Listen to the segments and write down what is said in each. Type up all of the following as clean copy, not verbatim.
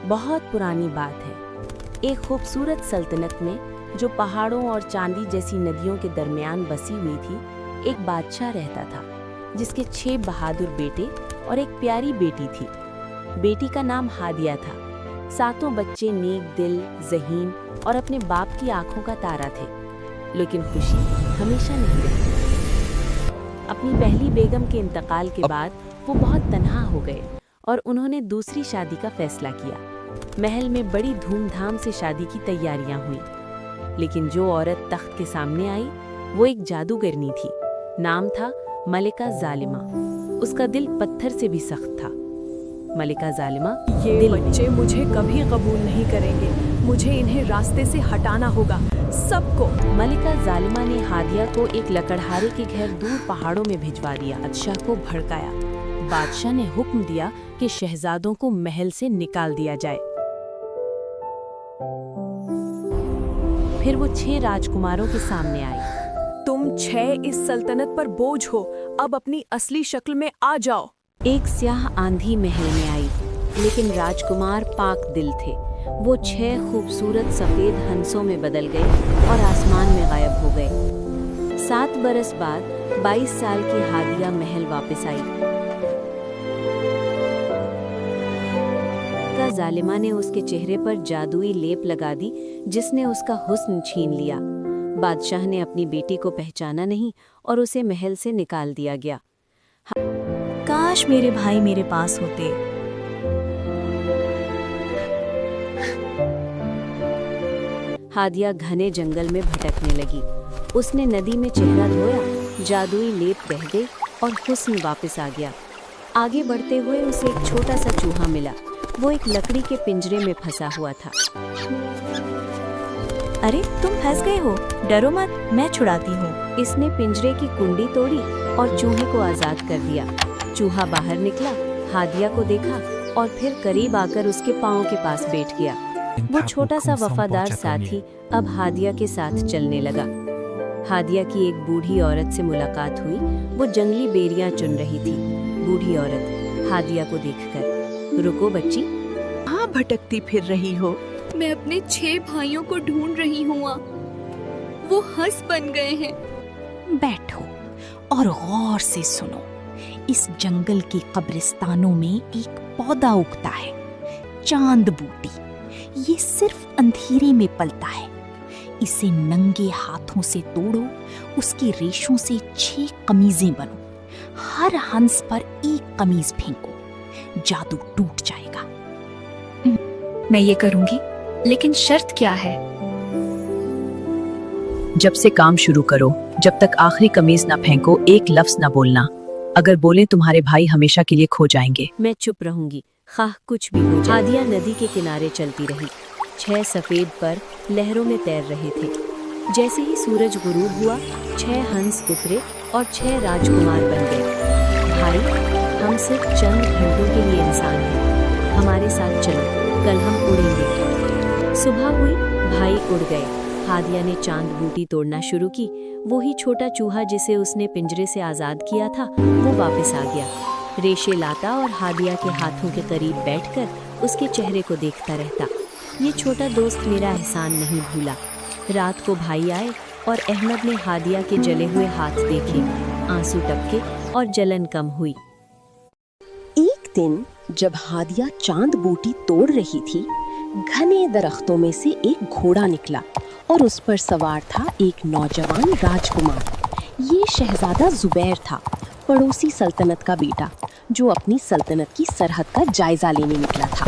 बहुत पुरानी बात है। एक खूबसूरत सल्तनत में, जो पहाड़ों और चांदी जैसी नदियों के दरमियान बसी हुई थी, एक बादशाह रहता था जिसके 6 बहादुर बेटे और एक प्यारी बेटी थी। बेटी का नाम हादिया था। 7 बच्चे नेक दिल, ज़हीन और अपने बाप की आंखों का तारा थे। लेकिन खुशी हमेशा नहीं रहती। अपनी पहली बेगम के इंतकाल के बाद वो बहुत तन्हा हो गए और उन्होंने दूसरी शादी का फैसला किया। महल में बड़ी धूमधाम से शादी की तैयारियां हुई, लेकिन जो औरत तख्त के सामने आई वो एक जादूगरनी थी। नाम था मलिका जालिमा। उसका दिल पत्थर से भी सख्त था। मलिका जालिमा, ये बच्चे मुझे कभी कबूल नहीं करेंगे। मुझे इन्हें रास्ते से हटाना होगा, सबको। मलिका जालिमा ने हादिया को एक लकड़हारे के घर दूर पहाड़ों में भिजवा दिया। बादशाह को भड़काया। बादशाह ने हुक्म दिया कि शहजादों को महल से निकाल दिया जाए। फिर वो 6 राजकुमारों के सामने आई। तुम 6 इस सल्तनत पर बोझ हो, अब अपनी असली शक्ल में आ जाओ। एक स्याह आंधी महल में आई, लेकिन राजकुमार पाक दिल थे। वो 6 खूबसूरत सफेद हंसों में बदल गए और आसमान में गायब हो गए। 7 बरस बाद 22 साल की हादिया महल वापस आई। जालिमा ने उसके चेहरे पर जादुई लेप लगा दी, जिसने उसका हुस्न छीन लिया। बादशाह ने अपनी बेटी को पहचाना नहीं और उसे महल से निकाल दिया गया। काश मेरे भाई मेरे पास होते। हादिया घने जंगल में भटकने लगी। उसने नदी में चेहरा धोया, जादुई लेप बह गई और हुस्न वापस आ गया। आगे बढ़ते हुए उसे एक छोटा सा चूहा मिला। वो एक लकड़ी के पिंजरे में फंसा हुआ था। अरे तुम फंस गए हो, डरो मत, मैं छुड़ाती हूँ। इसने पिंजरे की कुंडी तोड़ी और चूहे को आजाद कर दिया। चूहा बाहर निकला, हादिया को देखा और फिर करीब आकर उसके पाँव के पास बैठ गया। वो छोटा सा वफादार साथी अब हादिया के साथ चलने लगा। हादिया की एक बूढ़ी औरत से मुलाकात हुई। वो जंगली बेरियां चुन रही थी। बूढ़ी औरत हादिया को देखकर, रुको बच्ची, कहाँ भटकती फिर रही हो? मैं अपने 6 भाइयों को ढूंढ रही हूँ। वो हंस बन गए हैं। बैठो और गौर से सुनो। इस जंगल के कब्रिस्तानों में एक पौधा उगता है, चांद बूटी। ये सिर्फ अंधेरे में पलता है। इसे नंगे हाथों से तोड़ो, उसकी रेशों से 6 कमीजें बनो। हर हंस पर एक कमीज फेंको, जादू टूट जाएगा। मैं ये करूंगी, लेकिन शर्त क्या है? जब से काम शुरू करो, जब तक आखिरी कमीज ना फेंको, एक लफ्ज ना बोलना। अगर बोले तुम्हारे भाई हमेशा के लिए खो जाएंगे। मैं चुप रहूंगी, खाह कुछ भी हो जाए। हादिया नदी के किनारे चलती रही। 6 सफेद पर लहरों में तैर रहे थे। जैसे ही सूरज गुरूब हुआ, 6 हंस उतरे और 6 राजकुमार बन गए। भाई, हम सिर्फ चंद घंटों के लिए इंसान हैं। हमारे साथ चलो, कल हम उड़ेंगे। सुबह हुई, भाई उड़ गए। हादिया ने चांद बूटी तोड़ना शुरू की। वही छोटा चूहा जिसे उसने पिंजरे से आजाद किया था, वो वापस आ गया। रेशे लाता और हादिया के हाथों के करीब बैठकर उसके चेहरे को देखता रहता। ये छोटा दोस्त मेरा एहसान नहीं भूला। रात को भाई आए और अहमद ने हादिया के जले हुए हाथ देखे। आंसू टपके और जलन कम हुई। एक दिन जब हादिया चांद बूटी तोड़ रही थी, घने दरख्तों में से एक घोड़ा निकला और उस पर सवार था एक नौजवान राजकुमार। ये शहजादा जुबैर था, पड़ोसी सल्तनत का बेटा, जो अपनी सल्तनत की सरहद का जायजा लेने निकला था।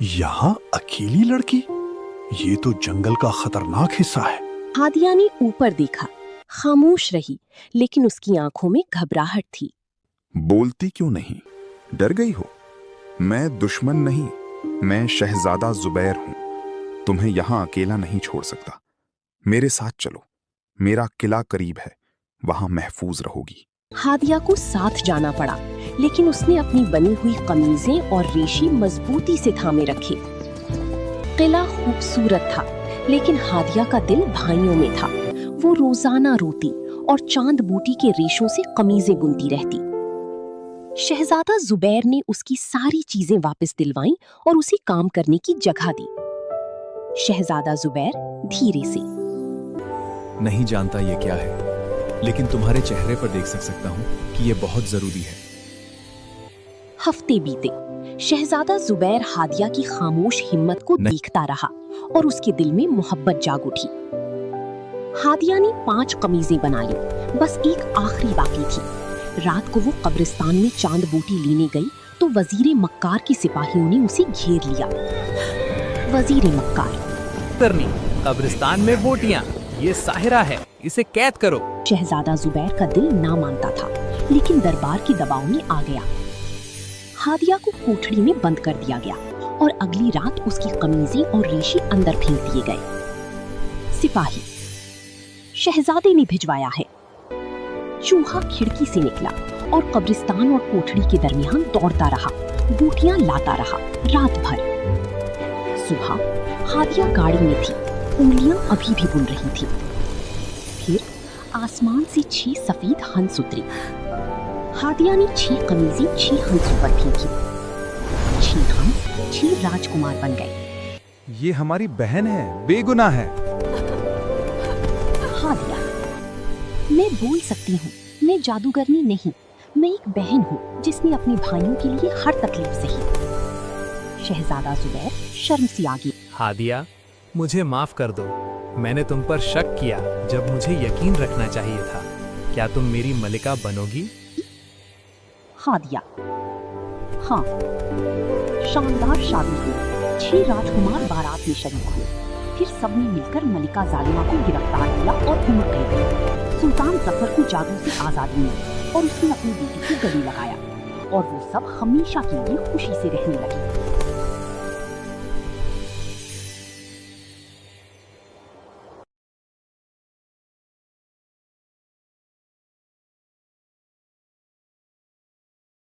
यहाँ अकेली लड़की? ये तो जंगल का खतरनाक हिस्सा है। हादिया ने ऊपर देखा, खामोश रही, लेकिन उसकी आंखों में घबराहट थी। बोलती क्यों नहीं? डर गई हो? मैं दुश्मन नहीं, मैं शहजादा जुबैर हूँ। तुम्हें यहाँ अकेला नहीं छोड़ सकता। मेरे साथ चलो, मेरा किला करीब है, वहां महफूज रहोगी। हादिया को साथ जाना पड़ा, लेकिन उसने अपनी बनी हुई कमीजें और रेशे मजबूती से थामे रखे। किला खूबसूरत था, लेकिन हादिया का दिल भाइयों में था। वो रोजाना रोती और चांद बूटी के रेशों से कमीजें बुनती रहती। शहजादा जुबैर ने उसकी सारी चीजें वापस दिलवाईं और उसे काम करने की जगह दी। शहजादा जुबैर धीरे से, नहीं जानता ये क्या है, लेकिन तुम्हारे चेहरे पर देख सकता हूँ कि ये बहुत जरूरी है। हफ्ते बीते। शहजादा जुबैर हादिया की खामोश हिम्मत को देखता रहा और उसके दिल में मोहब्बत जाग उठी। हादिया ने 5 कमीजें बना ली, बस एक आखिरी बाकी थी। रात को वो कब्रिस्तान में चांद बूटी लेने गई तो वजीर मक्कार के सिपाहियों ने उसे घेर लिया। वजीर मक्कार, कब्रिस्तान में बोटियां, ये साहिरा है, इसे कैद करो। शहजादा जुबैर का दिल ना मानता था, लेकिन दरबार के दबाव में आ गया। हादिया को कोठड़ी में बंद कर दिया गया और अगली रात उसकी कमीजें और रेशे अंदर फेंक दिए गए। सिपाही, शहजादे ने भिजवाया है। चूहा खिड़की से निकला और कब्रिस्तान और कोठड़ी के दरमियान दौड़ता रहा, बूटियां लाता रहा रात भर। सुबह हादिया गाड़ी में थी, उंगलियां अभी भी बुन रही थी। फिर आसमान से 6 सफेद हंस उतरे। हादिया ने 6 कमीजें 6 हंसों पर फेंकी। 6 हंस 6 राजकुमार बन गए। ये हमारी बहन है, बेगुनाह है। हादिया, मैं बोल सकती हूँ, मैं जादूगरनी नहीं, मैं एक बहन हूँ जिसने अपने भाइयों के लिए हर तकलीफ सही। शहजादा जुबैर शर्म से आगे, हादिया, मुझे माफ कर दो, मैंने तुम पर शक किया जब मुझे यकीन रखना चाहिए था। क्या तुम मेरी मलिका बनोगी? हादिया, हाँ। शानदार शादी हुई। 6 राजकुमार बारात में शरीक हुए। फिर सबने मिलकर मलिका जालिमा को गिरफ्तार किया और उम्र कैद की। सुल्तान जफर को जादू से आजादी मिली और उसने अपनी बेटी को गले लगाया और वो सब हमेशा के लिए खुशी से रहने लगे।